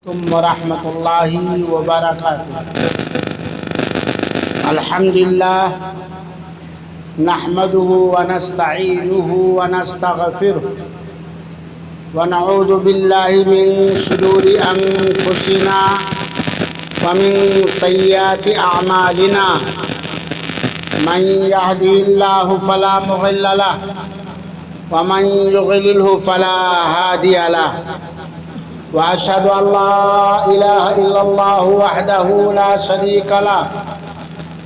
ورحمۃ اللہ وبرکاتہ۔ الحمدللہ نحمده ونستعینه ونستغفره ونعوذ باللہ من شرور انفسنا ومن سیئات اعمالنا من يهده الله فلا مضل له ومن يضلل فلا هادي له وأشهد أن لا إله إلا الله وحده لا شريك له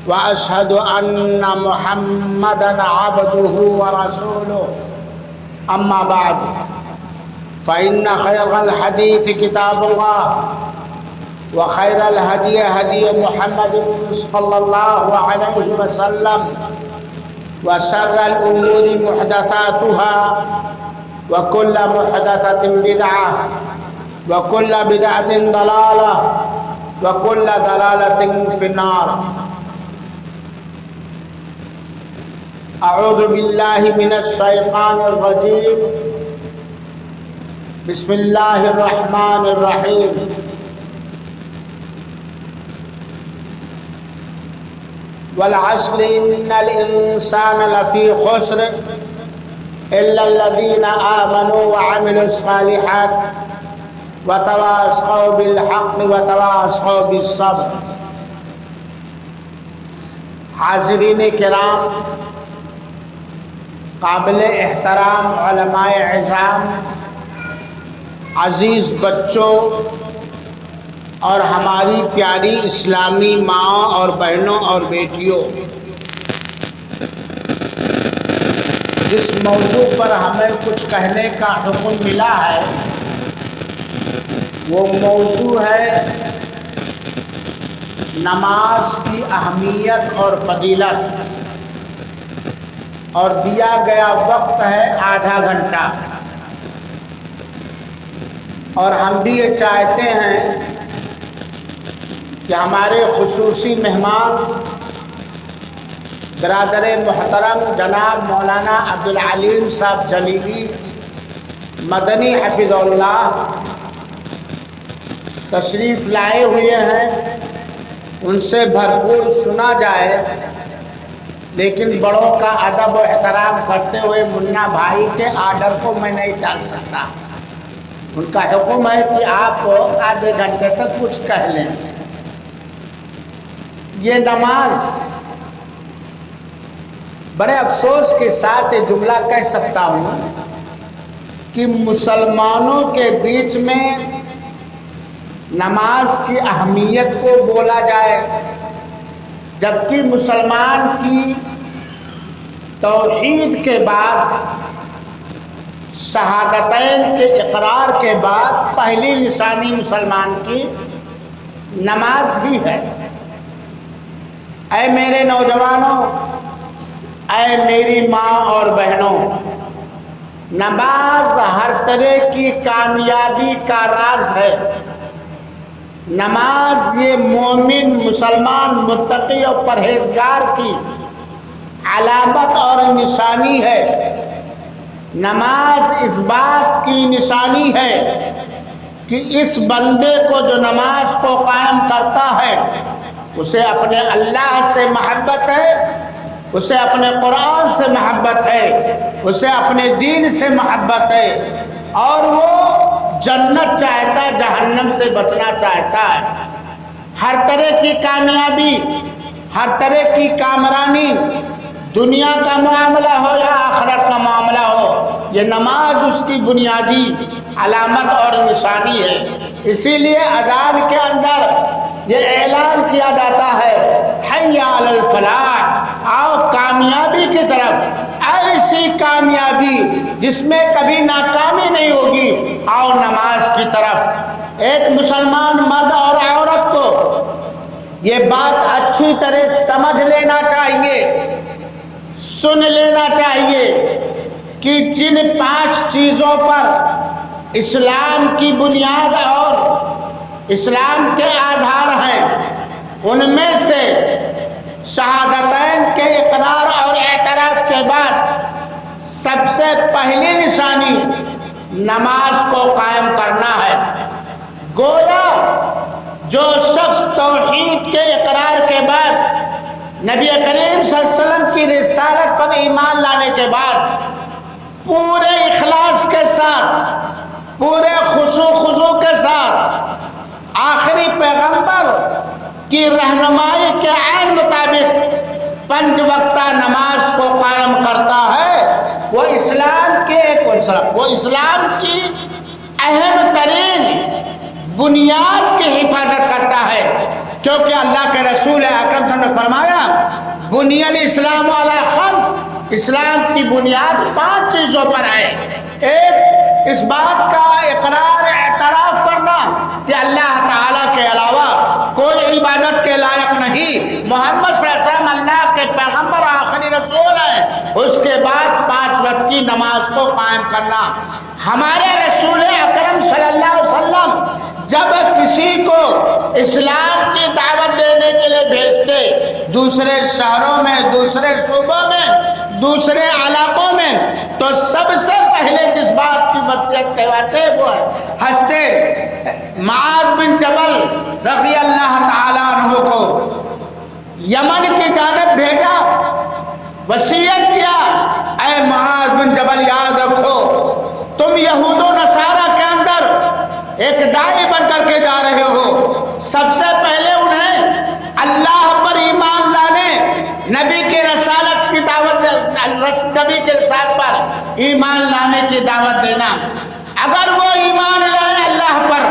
وأشهد أن محمدا عبده ورسوله أما بعد فإن خير الحديث كتاب الله وخير الهدي هدي محمد صلى الله عليه وسلم وشر الأمور محدثاتها وكل محدثة بدعة وكل بدعة ضلالة وكل ضلالة في النار۔ أعوذ بالله من الشيطان الرجيم، بسم الله الرحمن الرحيم۔ والعصر إن الإنسان لفي خسر إلا الذين آمنوا وعملوا الصالحات وتواصوا بالحق وتواصوا بالصبر۔ حاضرین کرام، قابل احترام علماء اعظام، عزیز بچوں اور ہماری پیاری اسلامی ماں اور بہنوں اور بیٹیوں، جس موضوع پر ہمیں کچھ کہنے کا حکم ملا ہے وہ موضوع ہے نماز کی اہمیت اور فضیلت، اور دیا گیا وقت ہے آدھا گھنٹہ، اور ہم بھی یہ چاہتے ہیں کہ ہمارے خصوصی مہمان برادر محترم جناب مولانا عبدالعلیم صاحب جلیلی مدنی حفظ اللہ تشریف لائے ہوئے ہیں، ان سے بھرپور سنا جائے، لیکن بڑوں کا ادب و احترام کرتے ہوئے منا بھائی کے آرڈر کو میں نہیں ٹال سکتا۔ ان کا حکم ہے کہ آپ آدھے گھنٹے تک کچھ کہہ لیں۔ یہ نماز، بڑے افسوس کے ساتھ یہ جملہ کہہ سکتا ہوں کہ مسلمانوں کے بیچ میں نماز کی اہمیت کو بولا جائے، جبکہ مسلمان کی توحید کے بعد، شہادتین کے اقرار کے بعد پہلی نشانی مسلمان کی نماز ہی ہے۔ اے میرے نوجوانوں، اے میری ماں اور بہنوں، نماز ہر طرح کی کامیابی کا راز ہے۔ نماز یہ مومن، مسلمان، متقی اور پرہیزگار کی علامت اور نشانی ہے۔ نماز اس بات کی نشانی ہے کہ اس بندے کو جو نماز کو قائم کرتا ہے اسے اپنے اللہ سے محبت ہے، اسے اپنے قرآن سے محبت ہے، اسے اپنے دین سے محبت ہے، اور وہ جنت چاہتا ہے، جہنم سے بچنا چاہتا ہے۔ ہر طرح کی کامیابی، ہر طرح کی کامرانی، دنیا کا معاملہ ہو یا آخرت کا معاملہ ہو، یہ نماز اس کی بنیادی علامت اور نشانی ہے۔ اسی لیے اذان کے اندر یہ اعلان کیا جاتا ہے، حی علی الفلاح، آؤ کامیابی کی طرف، ایسی کامیابی جس میں کبھی ناکامی نہیں ہوگی، آؤ نماز کی طرف۔ ایک مسلمان مرد اور عورت کو یہ بات اچھی طرح سمجھ لینا چاہیے، سن لینا چاہیے کہ جن 5 چیزوں پر اسلام کی بنیاد اور اسلام کے آدھار ہیں، ان میں سے شہادتین کے اقرار اور اعتراف کے بعد سب سے پہلی نشانی نماز کو قائم کرنا ہے۔ گویا جو شخص توحید کے اقرار کے بعد نبی کریم صلی اللہ علیہ وسلم کی رسالت پر ایمان لانے کے بعد پورے اخلاص کے ساتھ، پورے خضوع کے ساتھ آخری پیغمبر کی رہنمائی کے عین مطابق 5 وقتہ نماز کو قائم کرتا ہے، وہ اسلام کی اہم ترین بنیاد کی حفاظت کرتا ہے، کیونکہ اللہ کے رسول اکرم صلی اللہ علیہ وسلم نے فرمایا بنی الاسلام علی خمس، اسلام کی بنیاد 5 چیزوں پر ہے۔ ایک، اس بات کا اقرار اعتراف کرنا کہ اللہ تعالیٰ کے علاوہ کوئی عبادت کے لائق نہیں، محمد صلی اللہ علیہ وسلم اللہ کے پیغمبر آخری رسول ہیں۔ اس کے بعد 5 وقت کی نماز کو قائم کرنا۔ ہمارے رسول اکرم صلی اللہ علیہ وسلم جب کسی کو اسلام کی دعوت دینے کے لیے بھیجتے دوسرے شہروں میں، دوسرے صوبوں میں، دوسرے علاقوں میں، تو سب سے پہلے جس بات کی وصیت کہواتے وہ ہے حضرت معاذ بن جبل رضی اللہ تعالیٰ عنہ کو یمن کی جانب بھیجا، وصیت کیا، اے معاذ بن جبل یاد رکھو تم یہود و نصارہ کے اندر ایک داعی بن کر کے جا رہے ہو، سب سے پہلے انہیں اللہ پر ایمان لانے، نبی کے رسالت کی دعوت، نبی کے رسالت پر ایمان لانے کی دعوت دینا۔ اگر وہ ایمان لائے اللہ پر،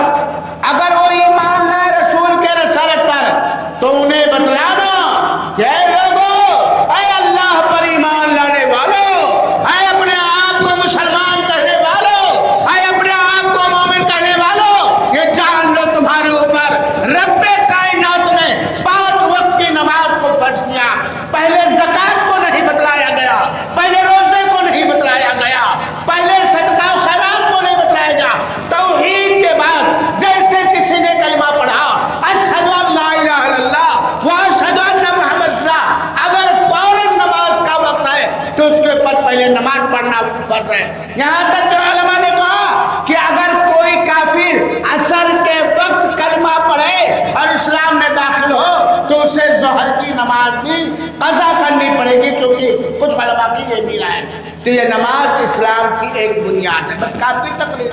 اگر وہ ایمان لائے رسول کے رسالت پر، تو انہیں بتلانا کہ اے لوگوں، اے اللہ پر ایمان لانے والوں، اے اپنے آپ کو مسلمان کہنے والوں، اے اپنے آپ کو مومن کہنے والوں، یہ جان لو تمہارے اوپر رب کائنات نے 5 وقت کی نماز کو فرض کیا۔ پہلے زکوٰۃ کو نہیں بتلایا گیا، پہلے روزے کو نہیں بتلایا گیا، پہلے صدقہ و خیرات کو نہیں بتلایا گیا۔ توحید کے بعد جیسے کسی نے کلمہ پڑھا اشہد ان لا الہ الا اللہ و اشہد ان محمد رسول اللہ، اگر فوراً نماز کا وقت ہے تو اس کے اوپر پہلے نماز پڑھنا فرض ہے۔ یہاں تک کہ علماء نے کہا کہ اگر کوئی کافر عصر کے وقت کلمہ پڑھے اور اسلام میں داخل ہو تو اسے ظہر کی نماز بھی قضا کرنی پڑے گی، کیونکہ کچھ علماء کی یہ بھی رائے ہے۔ تو یہ نماز اسلام کی ایک بنیاد ہے، بس کافی تقریر۔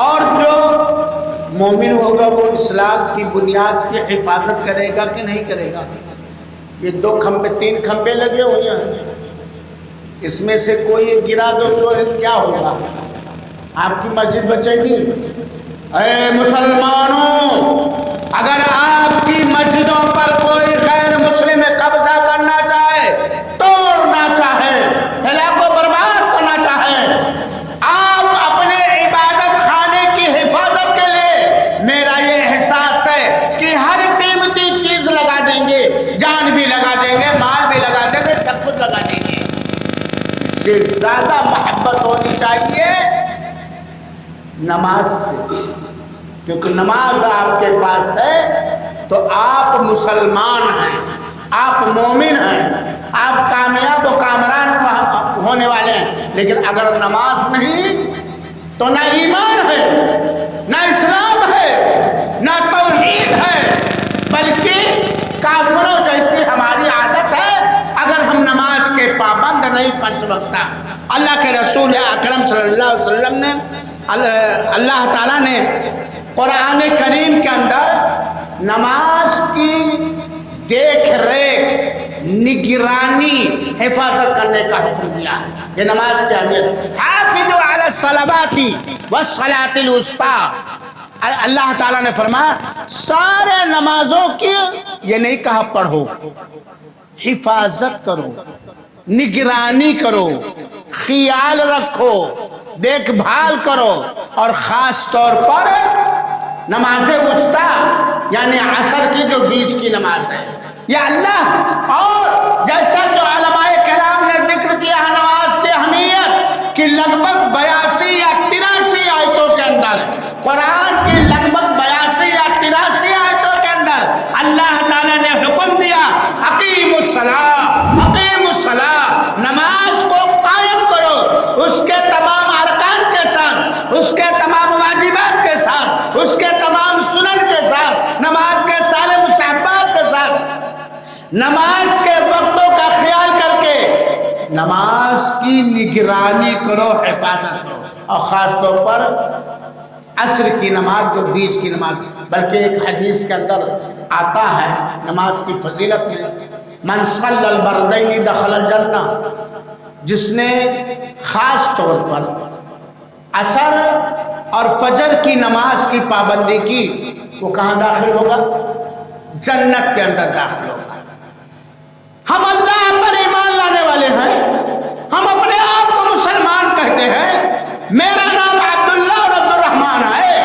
اور جو مومن ہوگا وہ اسلام کی بنیاد کی حفاظت کرے گا کہ نہیں کرے گا؟ یہ 2 کھمبے 3 کھمبے لگے ہوئے ہیں، اس میں سے کوئی گرا دو تو کیا ہوگا؟ آپ کی مسجد بچے گی؟ اے مسلمانوں، اگر آپ کی مسجدوں پر کوئی غیر مسلم قبضہ کرنا چاہے، توڑنا چاہے، علاقوں برباد کرنا چاہے، آپ اپنے عبادت خانے کی حفاظت کے لیے میرا یہ احساس ہے کہ ہر قیمتی چیز لگا دیں گے، جان بھی لگا دیں گے، مال بھی لگا دیں گے، سب کچھ لگا دیں گے۔ اس سے زیادہ محبت ہونی چاہیے نماز سے، کیونکہ نماز آپ کے پاس ہے تو آپ مسلمان ہیں، آپ مومن ہیں، آپ کامیاب و کامران ہونے والے ہیں۔ لیکن اگر نماز نہیں تو نہ ایمان ہے، نہ اسلام ہے، نہ توحید ہے، بلکہ کافروں جیسی ہماری عادت ہے۔ اگر ہم نماز کے پابند نہیں 5 وقتہ، اللہ کے رسول اکرم صلی اللہ علیہ وسلم نے، اللہ تعالیٰ نے قرآن کریم کے اندر نماز کی دیکھ ریکھ، نگرانی، حفاظت کرنے کا حکم دیا ہے۔ یہ نماز کی اہمیت، حافظوا علی الصلوات والصلاۃ الوسطی، اللہ تعالیٰ نے فرمایا سارے نمازوں کی، یہ نہیں کہا پڑھو، حفاظت کرو، نگرانی کرو، خیال رکھو، دیکھ بھال کرو، اور خاص طور پر نماز وسطی یعنی عصر کی جو بیچ کی نماز ہے، یہ اللہ، اور جیسا کہ علماء کرام نے ذکر کیا ہے نماز کی اہمیت کہ لگ بھگ 82 یا 83 آیتوں کے اندر، قرآن کی لگ بھگ 82 یا 83 آیتوں کے اندر اللہ تعالیٰ نے حکم دیا اقیموا الصلاۃ، اقیموا الصلاۃ، نماز کو قائم کرو، اس کے تمام ارکان کے ساتھ، اس کے تمام واجبات کے ساتھ، اس کے تمام سنن نگرانی کرو، حفاظت کرو، اور خاص طور پر عصر کی نماز جو بیچ کی نماز، بلکہ ایک حدیث کے اندر آتا ہے نماز کی فضیلت میں، من صلی البردین دخل الجنہ، جس نے خاص طور پر عصر اور فجر کی نماز کی پابندی کی، وہ کہاں داخل ہوگا؟ جنت کے اندر داخل ہوگا۔ ہم اللہ پر ایمان لانے والے ہیں، ہم اپنے آپ کو مسلمان کہتے ہیں، میرا نام عبداللہ اور عبد الرحمن ہے،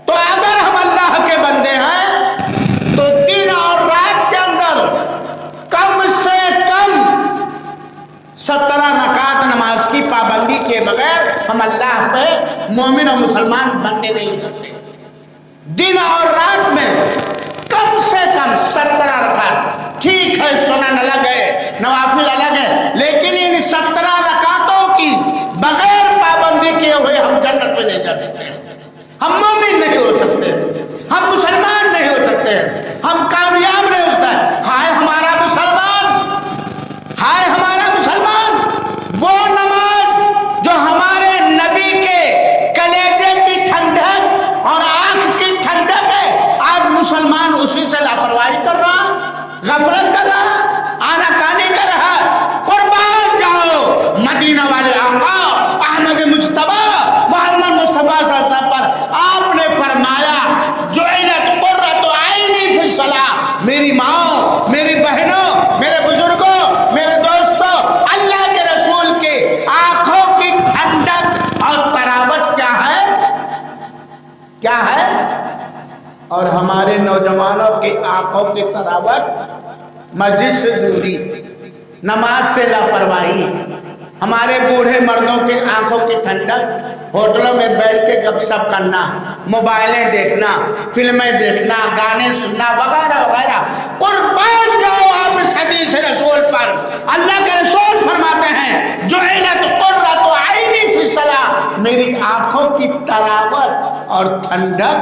تو اگر ہم اللہ کے بندے ہیں تو دن اور رات کے اندر کم سے کم 17 رکعت نماز کی پابندی کے بغیر ہم اللہ پہ مومن اور مسلمان بننے نہیں ہو سکتے۔ دن اور رات میں کم سے کم 17 رکعت، ٹھیک ہے سنن الگ ہے، نوافل الگ ہے، لیکن ان 17 رکعتوں کی بغیر پابندی کیے ہوئے ہم جنت میں نہیں جا سکتے، ہم مومن نہیں ہو سکتے، ہم مسلمان نہیں ہو سکتے، ہم کامیاب نہیں ہو سکتے۔ ہائے ہمارا مسلمان، ہائے ہمارا مسلمان، وہ نماز جو ہمارے نبی کے کلیجے کی ٹھنڈک اور آنکھ کی ٹھنڈک ہے، آج مسلمان اسی سے لاپرواہی کر رہا، غفلت کر رہا، آناکانی کر رہا۔ قربان جاؤ مدینہ والے آقا احمد مجتبی محمد مصطفیٰ صلی اللہ علیہ وسلم پر، آپ نے فرمایا جعلت قرۃ عینی فی الصلاۃ، میری ماں، میری بہنوں، میرے بزرگوں، میرے دوستوں، اللہ کے رسول کی آنکھوں کی ٹھنڈک اور تراوت کیا ہے؟ کیا ہے؟ اور ہمارے نوجوانوں کی آنکھوں کی تراوت مسجد سے دوری، نماز سے لاپرواہی، ہمارے بوڑھے مردوں کی آنکھوں کی ٹھنڈک ہوٹلوں میں بیٹھ کے گپ شپ کرنا، موبائلیں دیکھنا، فلمیں دیکھنا، گانے سننا وغیرہ وغیرہ۔ قربان جاؤ آپ اس حدیث رسول پر، اللہ کے رسول فرماتے ہیں جعلت قرۃ عینی فی الصلاۃ، میری آنکھوں کی تراوت اور ٹھنڈک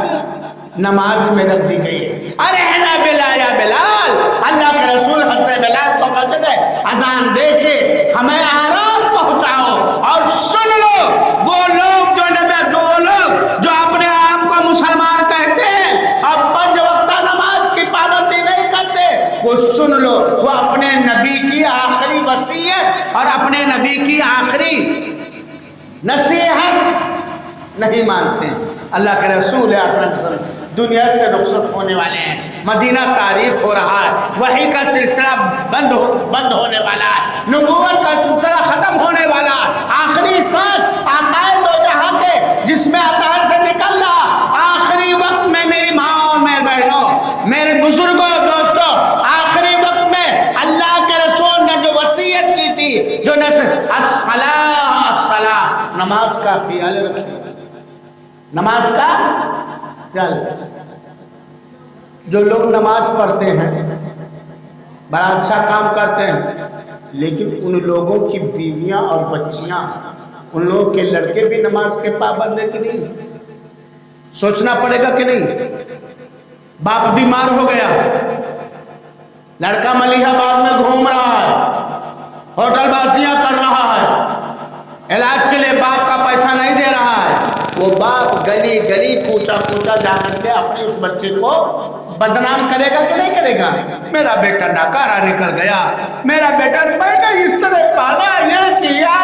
نماز میں رکھ دی گئی ہے۔ ارحنا بلال یا بلال، اللہ کے رسول حضرت بلال کو کہتے تھے اذان دے کے ہمیں آرام پہنچاؤ، اور سن لو وہ لوگ جو اپنے آپ کو مسلمان کہتے ہیں اور 5 وقتہ نماز کی پابندی نہیں کرتے، وہ سن لو وہ اپنے نبی کی آخری وصیت اور اپنے نبی کی آخری نصیحت نہیں مانتے۔ اللہ کے رسول اکرم صلی اللہ علیہ وسلم دنیا سے رخصت ہونے والے ہیں، مدینہ تاریخ ہو رہا ہے، وحی کا سلسلہ بند ہونے والا ہے، نبوت کا سلسلہ ختم ہونے والا ہے، آخری سانس آقائے دو جہاں کے جس میں اطہر سے نکل رہا، آخری وقت میں میری ماں اور میرے بہنوں، میرے بزرگوں دوستوں، آخری وقت میں اللہ کے رسول نے جو وصیت کی تھی، جو الصلاۃ، نماز کا خیال رکھیں، نماز کا خیال۔ جو لوگ نماز پڑھتے ہیں بڑا اچھا کام کرتے ہیں، لیکن ان لوگوں کی بیویاں اور بچیاں، ان لوگوں کے لڑکے بھی نماز کے پابند ہیں کہ نہیں؟ سوچنا پڑے گا کہ نہیں؟ باپ بیمار ہو گیا، لڑکا ملیح باغ میں گھوم رہا ہے، ہوٹل بازیاں کر رہا ہے، علاج کے لیے باپ کا پیسہ نہیں دے رہا ہے، وہ باپ گلی گلی کوچا کوچا جا کر کے اپنے اس بچے کو بدنام کرے گا کہ نہیں کرے گا؟ میرا بیٹا ناکارہ نکل گیا، میرا بیٹا میں نے اس طرح پالا، یہ کیا،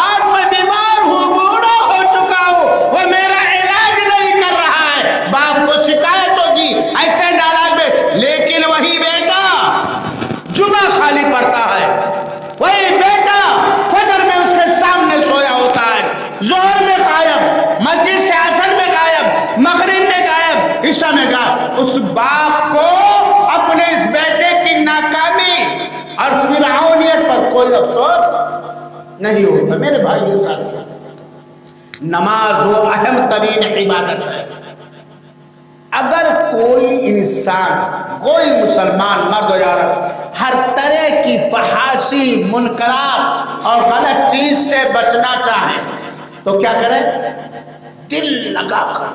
آج میں بیمار ہوں، بوڑھا ہو چکا ہوں، وہ میرا علاج نہیں کر رہا ہے۔ باپ کو شکایت ہوگی، ایسے ڈالا میں، لیکن وہی بیٹا جمعہ خالی پڑتا ہے، وہی بیٹا فجر میں اس کے سامنے سویا ہوتا ہے، ظہر میں غائب، مسجد سے عصر میں غائب، مغرب میں غائب، عشاء میں غائب۔ اس باپ کو اپنے اس بیٹے کی ناکامی اور فرعونیت پر کوئی افسوس نہیں ہوتا۔ میرے بھائیو ساتھیو، نماز وہ اہم ترین عبادت ہے۔ اگر کوئی انسان، کوئی مسلمان مرد و عورت ہر طرح کی فحاشی، منکرات اور غلط چیز سے بچنا چاہے تو کیا کرے؟ دل لگا کر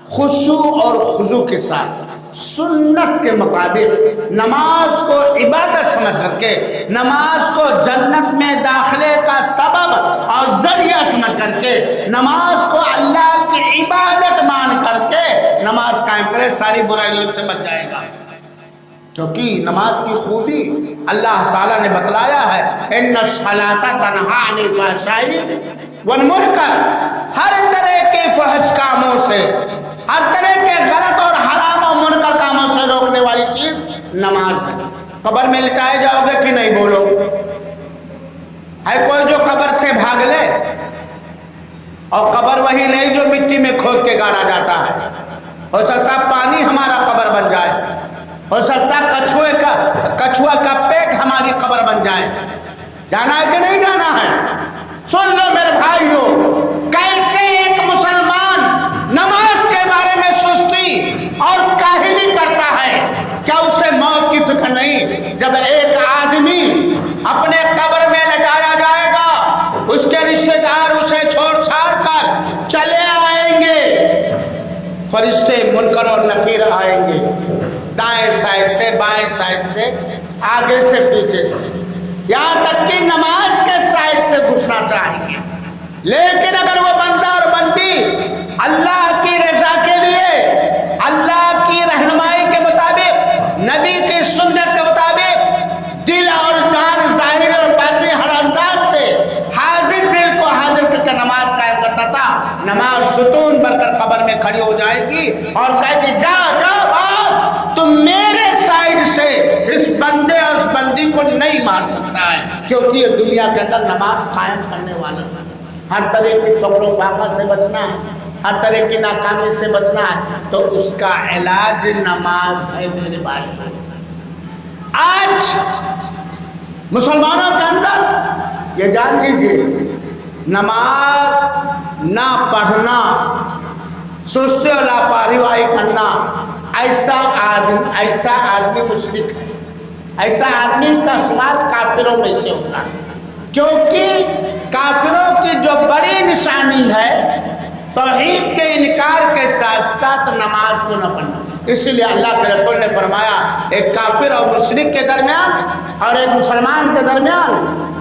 خشوع اور خضوع کے ساتھ سنت کے مطابق نماز کو عبادت سمجھ کر کے، نماز کو جنت میں داخلے کا سبب اور ذریعہ سمجھ کر کے، نماز کو اللہ کی عبادت مان کر کے نماز قائم کرے، ساری برائیوں سے بچ جائے گا۔ کیونکہ نماز کی خوبی اللہ تعالیٰ نے بتلایا ہے، ان الصلاۃ تنہی عن الفحشاء والمنکر، ہر طرح کے فحش کاموں سے، ہر طرح کے غلط اور حرام اور منکر کاموں سے روکنے والی چیز نماز ہے۔ قبر میں لٹائے جاؤ گے کہ نہیں؟ بولو، ہے کوئی جو قبر سے بھاگ لے؟ اور قبر وہی نہیں جو مٹی میں کھود کے گاڑا جاتا ہے۔ ہو سکتا پانی ہمارا قبر بن جائے، ہو سکتا کچھوا کا پیٹ ہماری قبر بن جائے۔ جانا ہے کہ نہیں جانا ہے؟ سن لو میرے بھائیوں، کیسے ایک مسلمان نماز کے بارے میں سستی اور کاہلی کرتا ہے؟ کیا اسے موت کی فکر نہیں؟ جب ایک آدمی اپنے قبر میں لٹایا جائے گا، اس کے رشتہ دار اسے چھوڑ چھاڑ کر چلے آئیں گے، فرشتے منکر اور نکیر آئیں گے، دائیں سائڈ سے، بائیں سائڈ سے، آگے سے، پیچھے سے، یہاں تک کہ نماز کے سائڈ سے گھسنا چاہیں گے۔ لیکن اگر وہ بندہ اور بندی اللہ کی رضا کے لیے، اللہ کی رہنمائی کے مطابق، نبی کی سنت کے مطابق دل اور جان، ظاہر اور باطن ہر انداز سے حاضر دل کو حاضر کر کے نماز قائم کرتا تھا، نماز ستون بن کر قبر میں کھڑی ہو جائے گی اور کہے گی جا تم میرے سائڈ سے اس بندے اور اس بندی کو نہیں مار سکتا ہے، کیونکہ یہ دنیا کے اندر نماز قائم کرنے والا ہے۔ ہر طرح کی فقر و فاقہ سے بچنا ہے، ہر طرح کی ناکامی سے بچنا ہے، تو اس کا علاج نماز ہے میرے بھائی۔ آج مسلمانوں کے اندر یہ جان لیجیے، نماز نہ پڑھنا، سستی اور لاپرواہی کرنا، ایسا آدمی مشرک ہے، ایسا آدمی کا شمار کافروں میں سے ہوتا ہے۔ کیونکہ کافروں کی جو بڑی نشانی ہے توحید کے انکار کے ساتھ ساتھ نماز کو نہ پڑھنا۔ اس لیے اللہ کے رسول نے فرمایا ایک کافر اور مشرک کے درمیان اور ایک مسلمان کے درمیان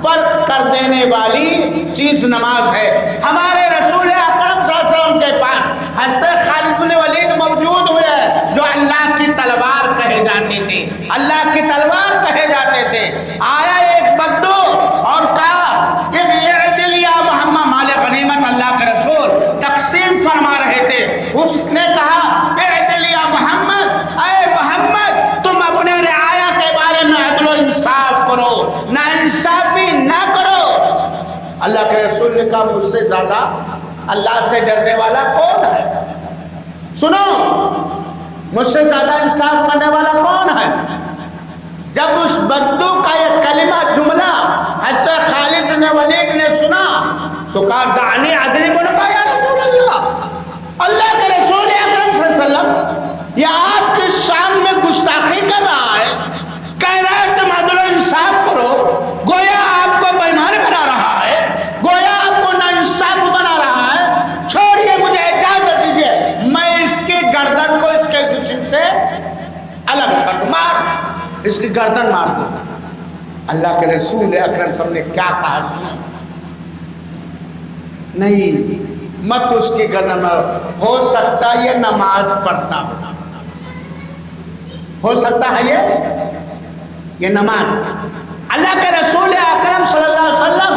فرق کر دینے والی چیز نماز ہے۔ ہمارے رسول اکرم صلی اللہ علیہ وسلم کے پاس حضرت خالد بن ولید موجود ہوئے جو اللہ کی تلوار کہے جاتے تھے، اللہ کی تلوار کہے جاتے تھے۔ آیا ایک بدو اور کہا اعدل یا محمد، مال غنیمت اللہ کے رسول تقسیم فرما رہے تھے، اس نے کہا اعدل یا محمد، اے محمد تم اپنے رعایا کے بارے میں عدل و انصاف کرو، نا انصافی نہ کرو۔ اللہ کے رسول نے کہا مجھ سے زیادہ اللہ سے ڈرنے والا کون ہے؟ سنو، مجھ سے زیادہ انصاف کرنے والا کون ہے؟ جب اس بدو کا یہ کلمہ جملہ حضرت خالد بن ولید نے سنا تو کہا دعنی اضرب عنقہ یا رسول اللہ، اللہ کے رسول اکرم صلی اللہ علیہ وسلم یہ آپ کی شان میں گستاخی کر رہا ہے، کہہ رہا ہے تم عدل و انصاف کرو، گویا آپ کو بےمان بنا رہا ہے، گویا آپ کو ناانصاف بنا رہا ہے۔ چھوڑیے، مجھے اجازت دیجیے میں اس کی گردن کو اس کے جسم سے الگ کر دوں، مار، اس کی گردن مار دوں۔ اللہ کے رسول اکرم صلی اللہ علیہ وسلم نے کیا کہا سنا؟ نہیں، مت اس کی گردن مارو، ہو سکتا یہ نماز پڑھتا ہو سکتا ہے یہ نماز۔ اللہ کے رسول اکرم صلی اللہ علیہ وسلم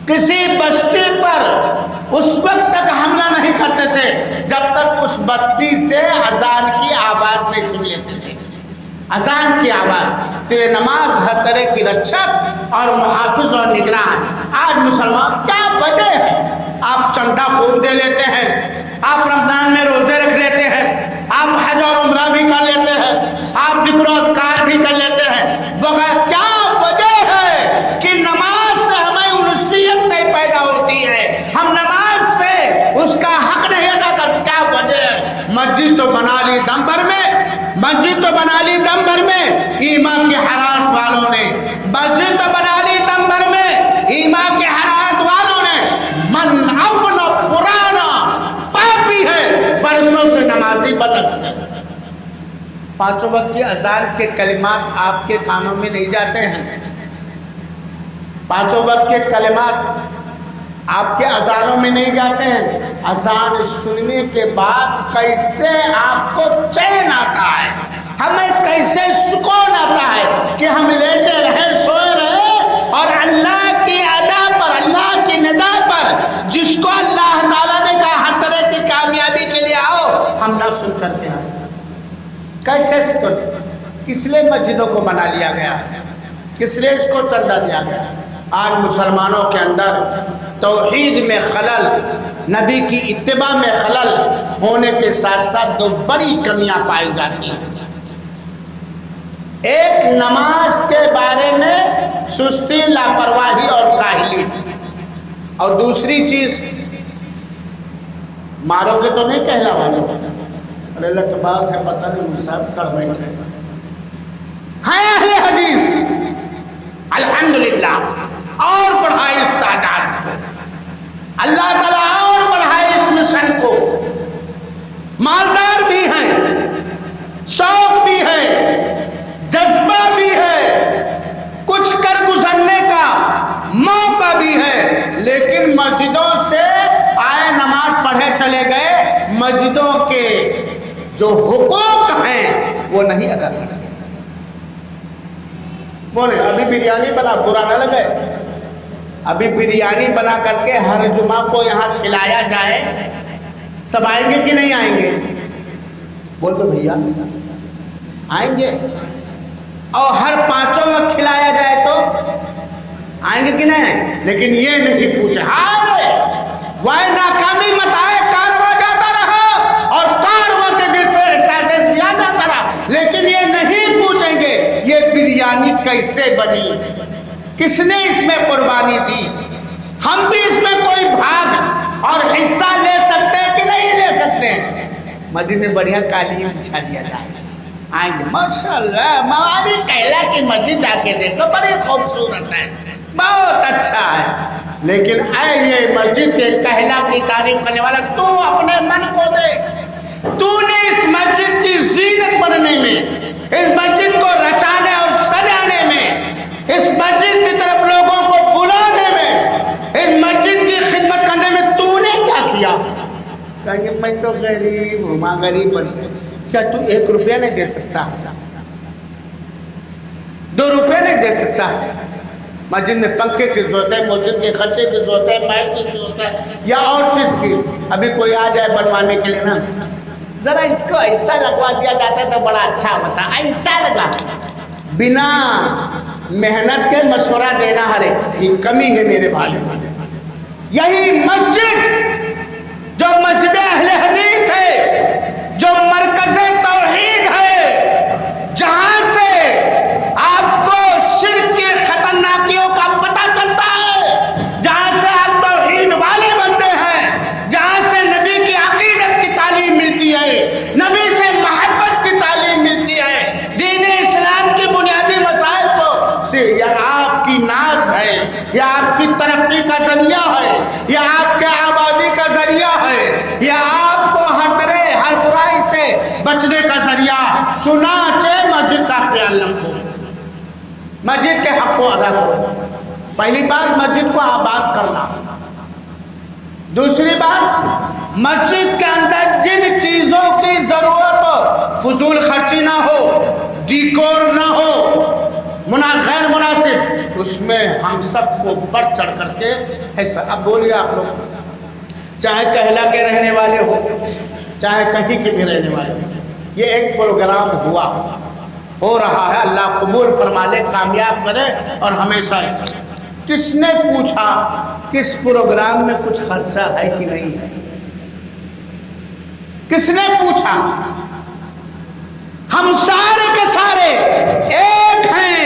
کسی بستی پر اس وقت تک حملہ نہیں کرتے تھے جب تک اس بستی سے اذان کی آواز نہیں سن لیتے تھے، اذان کی آواز۔ تو یہ نماز ہر طرح کی رچھک اور محافظ اور نگراں۔ آج مسلمان کیا وجہ ہے؟ آپ چندہ خود دے لیتے ہیں، آپ رمضان میں روزے رکھ لیتے ہیں، آپ حج اور عمرہ بھی کر لیتے ہیں، آپ ذکر و اذکار بھی کر لیتے ہیں، وغیرہ۔ کیا وجہ ہے کہ نماز سے ہمیں انسیت نہیں پیدا ہوتی ہے، ہم نماز سے اس کا حق نہیں ادا کرتے؟ کیا وجہ ہے؟ مسجد تو بنا لی دم بھر میں، مسجد تو بنا لی دم بھر میں ایمان کی حرارت والوں نے، مسجد تو بنا لی دم بھر میں ایمان کی حرارت والوں نے۔ من اپنا پرانا پاپی ہے، پر مسجد بنستے. پانچوں وقت کی اذان کے کلمات آپ کے کانوں میں نہیں جاتے ہیں؟ پانچوں وقت کے کلمات آپ کے اذانوں میں نہیں جاتے ہیں؟ اذان سننے کے بعد کیسے آپ کو چین آتا ہے، ہمیں کیسے سکون آتا ہے کہ ہم لیٹے رہے، سوئے رہے، اور اللہ کی ادا پر، اللہ کی ندا پر، جس کو اللہ تعالیٰ نے کہا ہر طرح کی کامیابی کے لیے آؤ، ہم نہ سن کر کے آئے. کیسے سکون؟ کس لیے مسجدوں کو بنا لیا گیا، کس لیے اس کو چندہ دیا گیا؟ آج مسلمانوں کے اندر توحید میں خلل، نبی کی اتباع میں خلل ہونے کے ساتھ ساتھ دو بڑی کمیاں پائی جاتی ہیں. ایک نماز کے بارے میں سستی، لاپرواہی اور کاہلی، اور دوسری چیز مارو گے تو نہیں کہلاوانے ارے اللہ کے بات ہے پتہ نہیں صاحب کر بیٹھے ہیں اہل حدیث الحمدللہ، اور بڑھائے اس تعداد کو، اللہ تعالیٰ اور بڑھائے اس مشن کو. مالدار بھی ہیں، شوق بھی ہے، جذبہ بھی ہے، کچھ کر گزرنے کا موقع بھی ہے، لیکن مسجدوں سے آئے نماز پڑھے چلے گئے، مسجدوں کے جو حقوق ہیں وہ نہیں ادا کرتے. بولے ابھی بریانی بنا، برا نہ لگے، ابھی بریانی بنا کر کے ہر جمعہ کو یہاں کھلایا جائے، سب آئیں گے کہ نہیں آئیں گے؟ بول دو بھیا آئیں گے. اور ہر پانچوں وقت کھلایا جائے تو آئیں گے کہ نہیں؟ لیکن یہ نہیں پوچھے وہ ناکامی مت آئے، کارواں جاتا رہا اور کارواں کے دل سے احساس زیادہ جاتا رہا، لیکن یہ نہیں پوچھیں گے یہ بریانی کیسے بنی، کس نے اس میں قربانی دی، ہم بھی اس میں کوئی بھاگ اور حصہ لے سکتے ہیں کہ نہیں لے سکتے ہیں. مسجد میں بڑھیا قالین بچھا دیا جائے، آئیں گے ماشاءاللہ. مواری کہلا کی مسجد جا کے دیکھو بڑی خوبصورت ہے، بہت اچھا ہے، لیکن اے یہ مسجد کے کہلا کی تعریف کرنے والا، تو اپنے من کو دیکھ، تو نے اس مسجد کی زینت بننے میں، اس مسجد کو رچانے اور سجانے میں، اس مسجد کی طرف لوگوں کو بلانے میں، اس مسجد کی خدمت کرنے میں تو نے کیا کیا؟ کہیں گے میں تو غریب ہوں، ماں غریب بنی. کیا تو 1 روپیہ نہیں دے سکتا، 2 روپیہ نہیں دے سکتا؟ مسجد میں پنکھے کی ضرورت ہے، مسجد کے خرچے کی ضرورت ہے، مائک کی ضرورت ہے، یا اور چیز کی. ابھی کوئی آ جائے بنوانے کے لیے نا، ذرا اس کو ایسا لگوا دیا جاتا تو بڑا اچھا ہوتا، ایسا لگا. بنا محنت کے مشورہ دینا ہرے یہ کمی ہے میرے بھائی. یہی مسجد جو مسجد اہل حدیث ہے، جو مرکز توحید ہے، جہاں سے آپ کو شرک کی خطرناکیوں کا پتہ چلتا ہے، جہاں سے آپ توحید والے بنتے ہیں، جہاں سے نبی کی عقیدت کی تعلیم ملتی ہے، نبی سے محبت کی تعلیم ملتی ہے، دین اسلام کی بنیادی مسائل کو سے یہ آپ کی ناز ہے، یہ آپ کی ترقی کا ذریعہ ہے، یہ آپ کے آبادی کا ذریعہ ہے، یہ آپ کو ہر طرح ہر برائی سے بچنے کا ذریعہ. چنانچہ مسجد کا خیال رکھو، مسجد کے حق کو ادا کرو. پہلی بات مسجد کو آباد کرنا، دوسری بات مسجد کے اندر جن چیزوں کی ضرورت ہو فضول خرچی نہ ہو، ڈیکور نہ ہو، غیر مناسب، اس میں ہم سب کو بڑھ چڑھ کر کے ایسا. اب بولیے آپ لوگ، چاہے کہلا کے رہنے والے ہو، چاہے کہیں کے بھی رہنے والے ہو، یہ ایک پروگرام ہو رہا ہے، اللہ قبول فرما لے، کامیاب کرے اور ہمیشہ. کس نے پوچھا کس پروگرام میں کچھ خرچہ ہے کہ نہیں ہے؟ کس نے پوچھا؟ ہم سارے کے سارے ایک ہیں،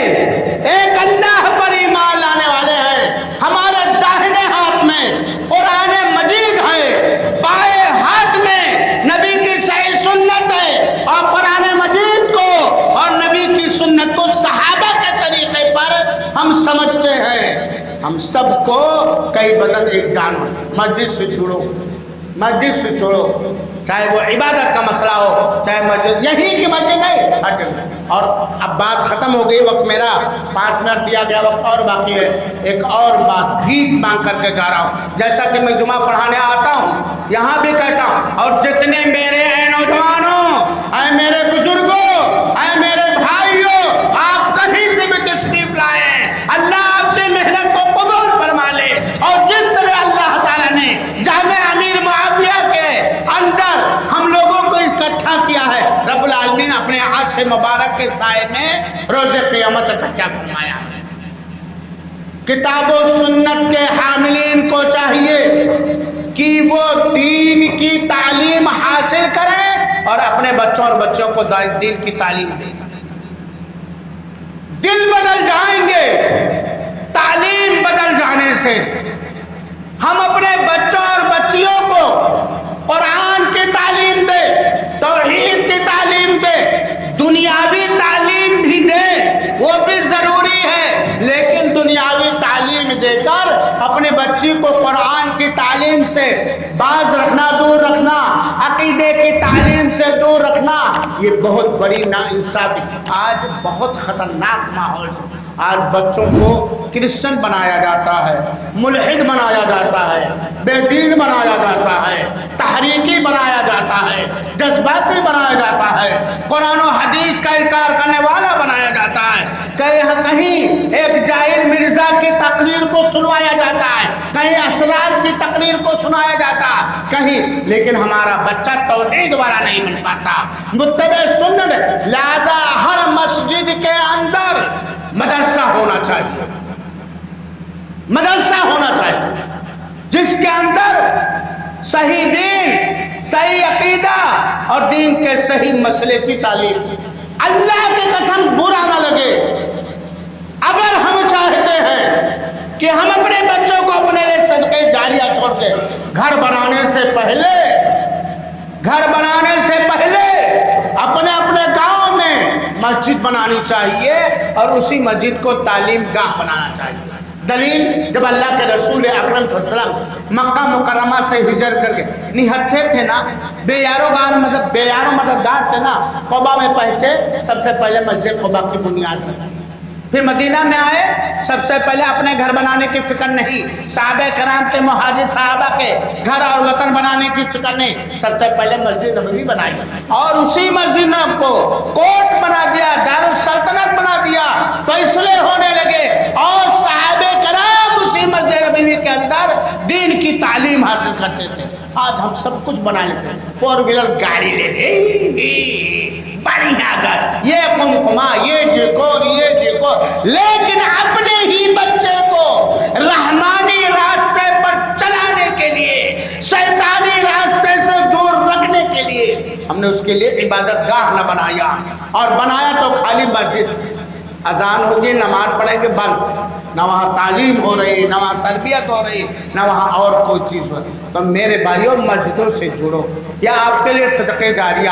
ایک اللہ پر ایمان لانے والے ہیں. ہمارے داہنے ہاتھ میں قرآن مجید ہے، بائیں ہاتھ میں نبی کی صحیح سنت ہے، اور قرآن مجید کو اور نبی کی سنت کو صحابہ کے طریقے پر ہم سمجھتے ہیں. ہم سب کو کئی بدن ایک جان، مسجد سے جڑو، مسجد سے چھوڑو، چاہے وہ عبادت کا مسئلہ ہو، چاہے مسجد یہی کی مسجد نہیں ہر جگہ۔ اور اب بات ختم ہو گئی، وقت میرا 5 منٹ دیا گیا وقت اور باقی ہے۔ ایک اور بات بھیک مانگ کر کے جا رہا ہوں، جیسا کہ میں جمعہ پڑھانے آتا ہوں یہاں بھی کہتا ہوں، اور جتنے میرے اے نوجوانوں، اے میرے بزرگوں، اے میرے بھائیوں، آپ کہیں سے بھی تشریف لائیں، اللہ آپ کی محنت کو قبول فرما لے۔ اور جس طرح اللہ تعالیٰ نے جامع امیر معاویہ کے اندر ہم لوگوں کو اکٹھا کیا ہے، رب العالمین اپنے عرش مبارک کے سائے میں روز قیامت اکٹھا فرمایا ہے۔ کتاب و سنت کے حاملین کو چاہیے کہ وہ دین کی تعلیم حاصل کریں اور اپنے بچوں اور بچوں کو دین کی تعلیم دیں۔ دل بدل جائیں گے تعلیم بدل جانے سے۔ ہم اپنے بچوں اور بچیوں کو قرآن کی تعلیم دیں، توحید کی تعلیم دیں، دنیاوی تعلیم بھی دیں، وہ بھی ضروری ہے، لیکن دنیاوی تعلیم دے کر اپنے بچی کو قرآن کی تعلیم سے باز رکھنا، دور رکھنا، عقیدے کی تعلیم سے دور رکھنا، یہ بہت بڑی ناانصافی۔ آج بہت خطرناک ماحول ہے، آج بچوں کو کرسچن بنایا جاتا ہے، ملحد بنایا جاتا ہے، بے دین بنایا جاتا ہے، تحریکی بنایا جاتا ہے، جذباتی بنایا جاتا ہے، قرآن و حدیث کا انکار کرنے والا بنایا جاتا ہے، کہیں ایک جاہل مرزا کی تقریر کو سنوایا جاتا ہے، کہیں اسرار کی تقریر کو سنایا جاتا ہے، کہیں، لیکن ہمارا بچہ توحید والا نہیں بن پاتا، متبع سنت۔ لہذا ہر مسجد کے اندر مدرسہ ہونا چاہیے، مدرسہ ہونا چاہیے جس کے اندر صحیح دین، صحیح عقیدہ اور دین کے صحیح مسئلے کی تعلیم۔ اللہ کی قسم برا نہ لگے، اگر ہم چاہتے ہیں کہ ہم اپنے بچوں کو اپنے لیے صدقے جاریہ چھوڑ کے گھر بنانے سے پہلے اپنے اپنے گاؤں میں مسجد بنانی چاہیے اور اسی مسجد کو تعلیم گاہ بنانا چاہیے۔ دلیل، جب اللہ کے رسول اکرم صلی اللہ علیہ وسلم مکہ مکرمہ سے ہجرت کر کے نہتھے تھے نا، بے یارو مددگار تھے نا، قبا میں پہنچے، سب سے پہلے مسجد قبا کی بنیاد رکھی، پھر مدینہ میں آئے، سب سے پہلے اپنے گھر بنانے کی فکر نہیں، صحابہ کرام کے مہاجر صحابہ کے گھر اور وطن بنانے کی فکر نہیں، سب سے پہلے مسجد نبوی بنائی اور اسی مسجد نے کو کوٹ بنا دیا، دارالسلطنت بنا دیا، فیصلے ہونے لگے اور صحابہ کرام اسی مسجد نبوی کے اندر دین کی تعلیم حاصل کرتے تھے۔ آج ہم سب کچھ بنا لیتے ہیں، 4 ویلر گاڑی لے لے، بڑھیا گھر، یہ کمکما، یہ ڈیکور، لیکن اپنے ہی بچے کو رحمانی راستے پر چلانے کے لیے، شیطانی راستے سے دور رکھنے کے لیے ہم نے اس کے لیے عبادت گاہ نہ بنایا، اور بنایا تو خالی مسجد، اذان ہوگی نماز پڑھیں گے بند، نہ وہاں تعلیم ہو رہی، نہ وہاں تربیت ہو رہی، نہ وہاں اور کوئی چیز ہو رہی۔ تو میرے بھائیوں، مسجدوں سے جڑو، یا آپ کے لیے صدقے جاریہ،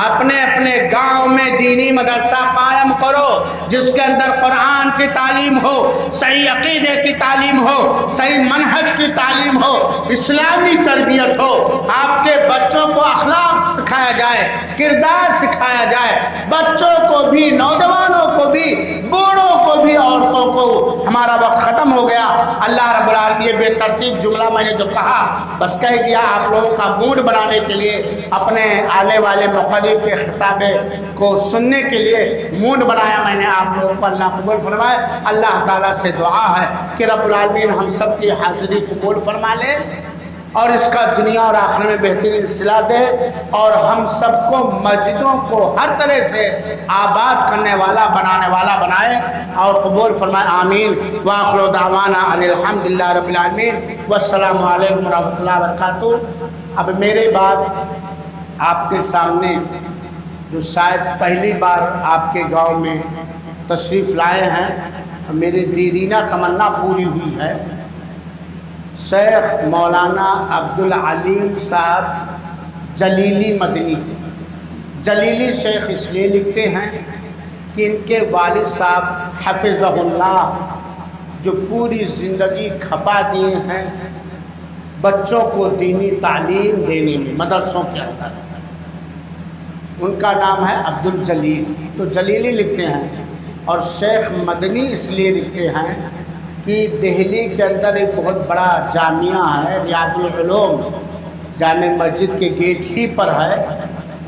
اپنے اپنے گاؤں میں دینی مدرسہ قائم کرو جس کے اندر قرآن کی تعلیم ہو، صحیح عقیدے کی تعلیم ہو، صحیح منہج کی تعلیم ہو، اسلامی تربیت ہو، آپ کے بچوں کو اخلاق سکھایا جائے، کردار سکھایا جائے، بچوں کو بھی، نوجوانوں کو بھی، بوڑھوں کو بھی، عورتوں کو۔ ہمارا وقت ختم ہو گیا، اللہ رب العالمین، یہ بے ترتیب جملہ میں نے جو کہا بس کہہ دیا، آپ لوگوں کا موڈ بنانے کے لیے، اپنے آنے والے مقرر کے خطابے کو سننے کے لیے موڈ بنایا میں نے آپ لوگوں کو، اللہ قبول فرمائے۔ اللہ تعالیٰ سے دعا ہے کہ رب العالمین ہم سب کی حاضری قبول فرما لے اور اس کا دنیا اور آخرت میں بہترین صلہ دے، اور ہم سب کو مسجدوں کو ہر طرح سے آباد کرنے والا، بنانے والا بنائے اور قبول فرمائے، آمین۔ وآخر دعوانا ان الحمدللہ رب العالمین، والسلام علیکم ورحمۃ اللہ وبرکاتہ۔ اب میرے بات آپ کے سامنے، جو شاید پہلی بار آپ کے گاؤں میں تشریف لائے ہیں، میری دیرینہ تمنا پوری ہوئی ہے۔ شیخ مولانا عبدالعلیم صاحب جلیلی مدنی، جلیلی شیخ اس لیے لکھتے ہیں کہ ان کے والد صاحب حفظہ اللہ جو پوری زندگی کھپا دیے ہیں بچوں کو دینی تعلیم دینے میں مدرسوں کے اندر. ان کا نام ہے عبد الجلیل. تو جلیلی لکھتے ہیں اور شیخ مدنی اس لیے لکھتے ہیں کہ دہلی کے اندر ایک بہت بڑا جامعہ ہے ریاض العلوم، جامع مسجد کے گیٹ ہی پر ہے.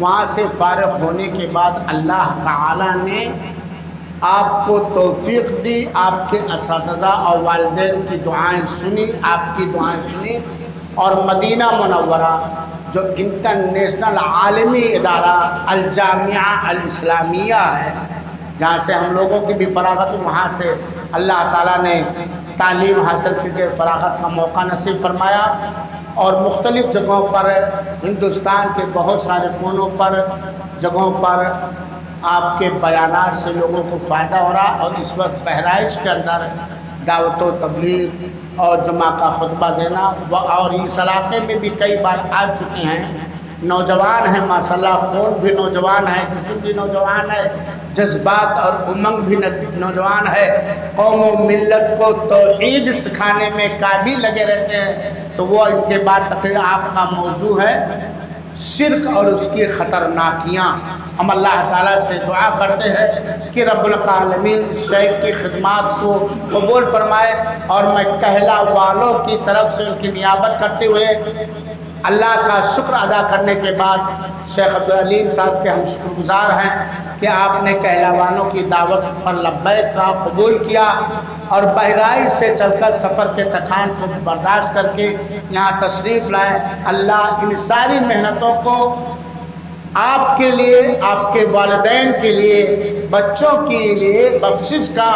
وہاں سے فارغ ہونے کے بعد اللہ تعالیٰ نے آپ کو توفیق دی، آپ کے اساتذہ اور والدین کی دعائیں سنی، آپ کی دعائیں سنی، اور مدینہ منورہ جو انٹرنیشنل عالمی ادارہ الجامعہ الاسلامیہ ہے، جہاں سے ہم لوگوں کی بھی فراغت، وہاں سے اللہ تعالیٰ نے تعلیم حاصل کی فراغت کا موقع نصیب فرمایا. اور مختلف جگہوں پر ہندوستان کے بہت سارے کونوں پر جگہوں پر آپ کے بیانات سے لوگوں کو فائدہ ہو رہا. اور اس وقت بہرائچ کے اندر دعوت و تبلیغ اور جمعہ کا خطبہ دینا، اور اس علاقے میں بھی کئی بار آ چکے ہیں. نوجوان ہیں ماشاءاللہ، خون بھی نوجوان ہے، جسم بھی نوجوان ہے، جذبات اور امنگ بھی نوجوان ہے. قوم و ملت کو توحید سکھانے میں قابل لگے رہتے ہیں. تو وہ ان کے بعد تقریر آپ کا موضوع ہے شرک اور اس کی خطرناکیاں. ہم اللہ تعالیٰ سے دعا کرتے ہیں کہ رب العالمین شیخ کی خدمات کو قبول فرمائے. اور میں کہلا والوں کی طرف سے ان کی نیابت کرتے ہوئے اللہ کا شکر ادا کرنے کے بعد شیخ عبدالعلیم صاحب کے ہم شکر گزار ہیں کہ آپ نے کہلاوانوں کی دعوت پر لبیک کا قبول کیا اور بہرائچ سے چل کر سفر کے تکان کو برداشت کر کے یہاں تشریف لائے. اللہ ان ساری محنتوں کو آپ کے لیے، آپ کے والدین کے لیے، بچوں کے لیے بخشش کا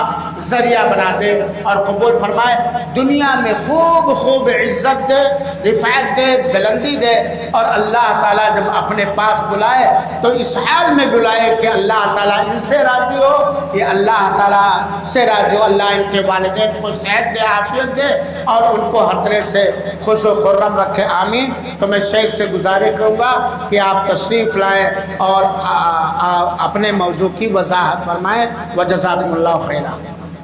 ذریعہ بنا دے اور قبول فرمائے. دنیا میں خوب خوب عزت دے، رفعت دے، بلندی دے. اور اللہ تعالیٰ جب اپنے پاس بلائے تو اس حال میں بلائے کہ اللہ تعالیٰ ان سے راضی ہو، یہ اللہ تعالیٰ سے راضی ہو. اللہ ان کے والدین کو صحت دے، عافیت دے اور ان کو ہر طرح سے خوش و خرم رکھے. آمین. تو میں شیخ سے گزارش کروں گا کہ آپ تشریف لائیں اور اپنے موضوع کی وضاحت فرمائیں. وجزاکم اللہ خیرا.